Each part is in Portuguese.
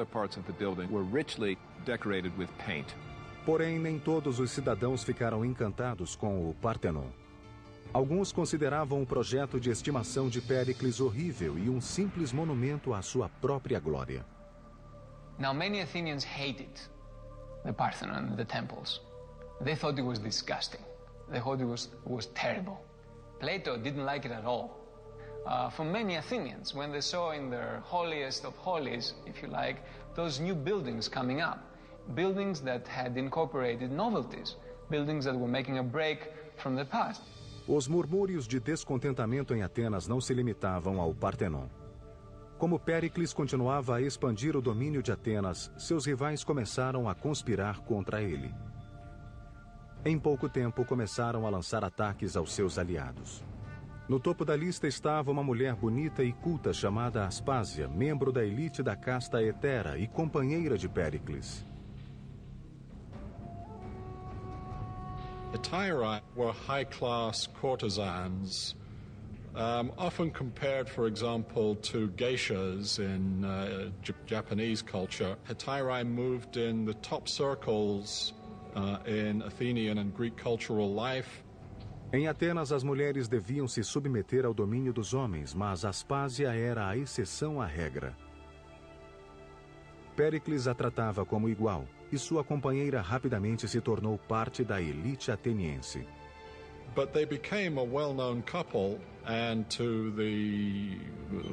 Parts of the building were richly decorated with paint. Porém, nem todos os cidadãos ficaram encantados com o Partenon. Alguns consideravam o projeto de estimação de Péricles horrível e um simples monumento à sua própria glória. Now, many Athenians hated the Parthenon and the temples. They thought it was disgusting. They thought it was terrible. Plato didn't like it at all. For many Athenians, when they saw in their holiest of holies, if you like, those new buildings coming up, buildings that had incorporated novelties, buildings that were making a break from the past. Os murmúrios de descontentamento em Atenas não se limitavam ao Partenon. Como Péricles continuava a expandir o domínio de Atenas, seus rivais começaram a conspirar contra ele. Em pouco tempo, começaram a lançar ataques aos seus aliados. No topo da lista estava uma mulher bonita e culta chamada Aspásia, membro da elite da casta hetera e companheira de Péricles. Hetairai were high-class courtesans, often compared, for example, to geishas in Japanese culture. Hetairai moved in the top circles in Athenian and Greek cultural life. Em Atenas, as mulheres deviam se submeter ao domínio dos homens, mas Aspásia era a exceção à regra. Péricles a tratava como igual, e sua companheira rapidamente se tornou parte da elite ateniense. But they became a well-known couple, and to the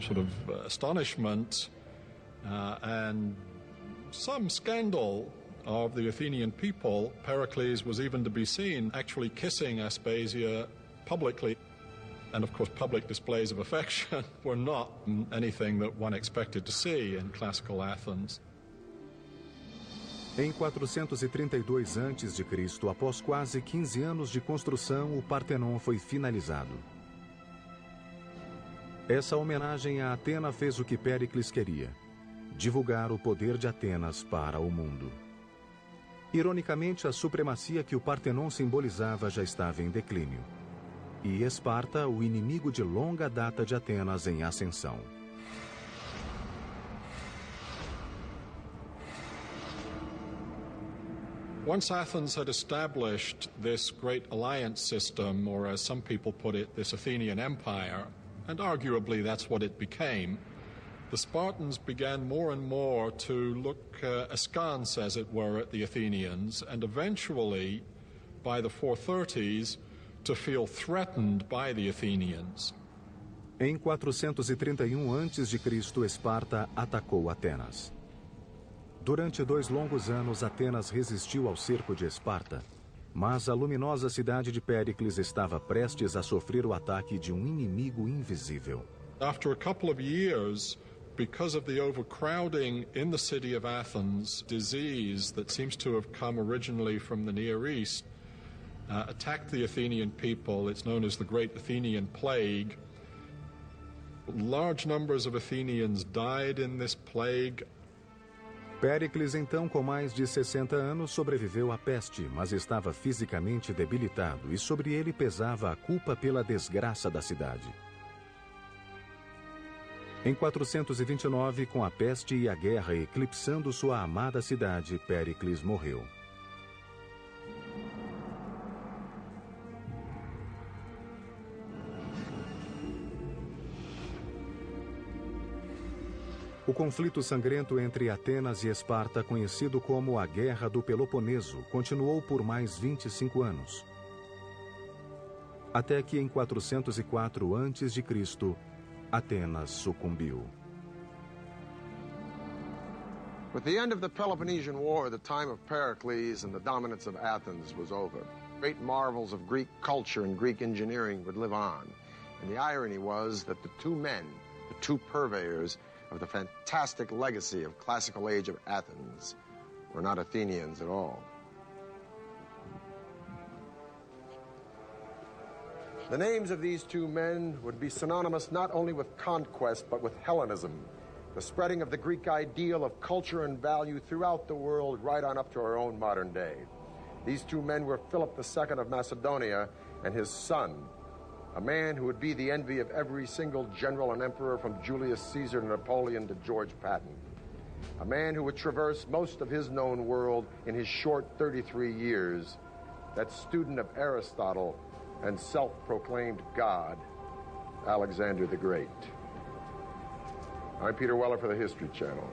sort of astonishment and some scandal of the Athenian people, Pericles was even to be seen actually kissing Aspasia publicly. And of course, public displays of affection were not anything that one expected to see in classical Athens. Em 432 a.C., após quase 15 anos de construção, o Partenon foi finalizado. Essa homenagem a Atena fez o que Péricles queria: divulgar o poder de Atenas para o mundo. Ironicamente, a supremacia que o Partenon simbolizava já estava em declínio. E Esparta, o inimigo de longa data de Atenas, em ascensão. Once Athens had established this great alliance system, or as some people put it, this Athenian empire, and arguably that's what it became, the Spartans began more and more to look askance, as it were, at the Athenians, and eventually, by the 430s, to feel threatened by the Athenians. Em 431 a.C., Esparta atacou Atenas. Durante 2 longos anos, Atenas resistiu ao cerco de Esparta, mas a luminosa cidade de Péricles estava prestes a sofrer o ataque de um inimigo invisível. After a couple of years, because of the overcrowding in the city of Athens, disease that seems to have come originally from the Near East attacked the Athenian people. It's known as the Great Athenian Plague. Large numbers of Athenians died in this plague. Péricles, então, com mais de 60 anos, sobreviveu à peste, mas estava fisicamente debilitado e sobre ele pesava a culpa pela desgraça da cidade. Em 429, com a peste e a guerra eclipsando sua amada cidade, Péricles morreu. O conflito sangrento entre Atenas e Esparta, conhecido como a Guerra do Peloponeso, continuou por mais 25 anos. Até que em 404 a.C., Atenas sucumbiu. With the end of the Peloponnesian War, the time of Pericles and the dominance of Athens was over. Great marvels of Greek culture and Greek engineering would live on. And the irony was that the two men, the two purveyors of the fantastic legacy of classical age of Athens, were not Athenians at all. The names of these two men would be synonymous not only with conquest, but with Hellenism, the spreading of the Greek ideal of culture and value throughout the world right on up to our own modern day. These two men were Philip II of Macedonia and his son, a man who would be the envy of every single general and emperor from Julius Caesar to Napoleon to George Patton. a man who would traverse most of his known world in his short 33 years, that student of Aristotle and self-proclaimed God, Alexander the Great. I'm Peter Weller for the History Channel.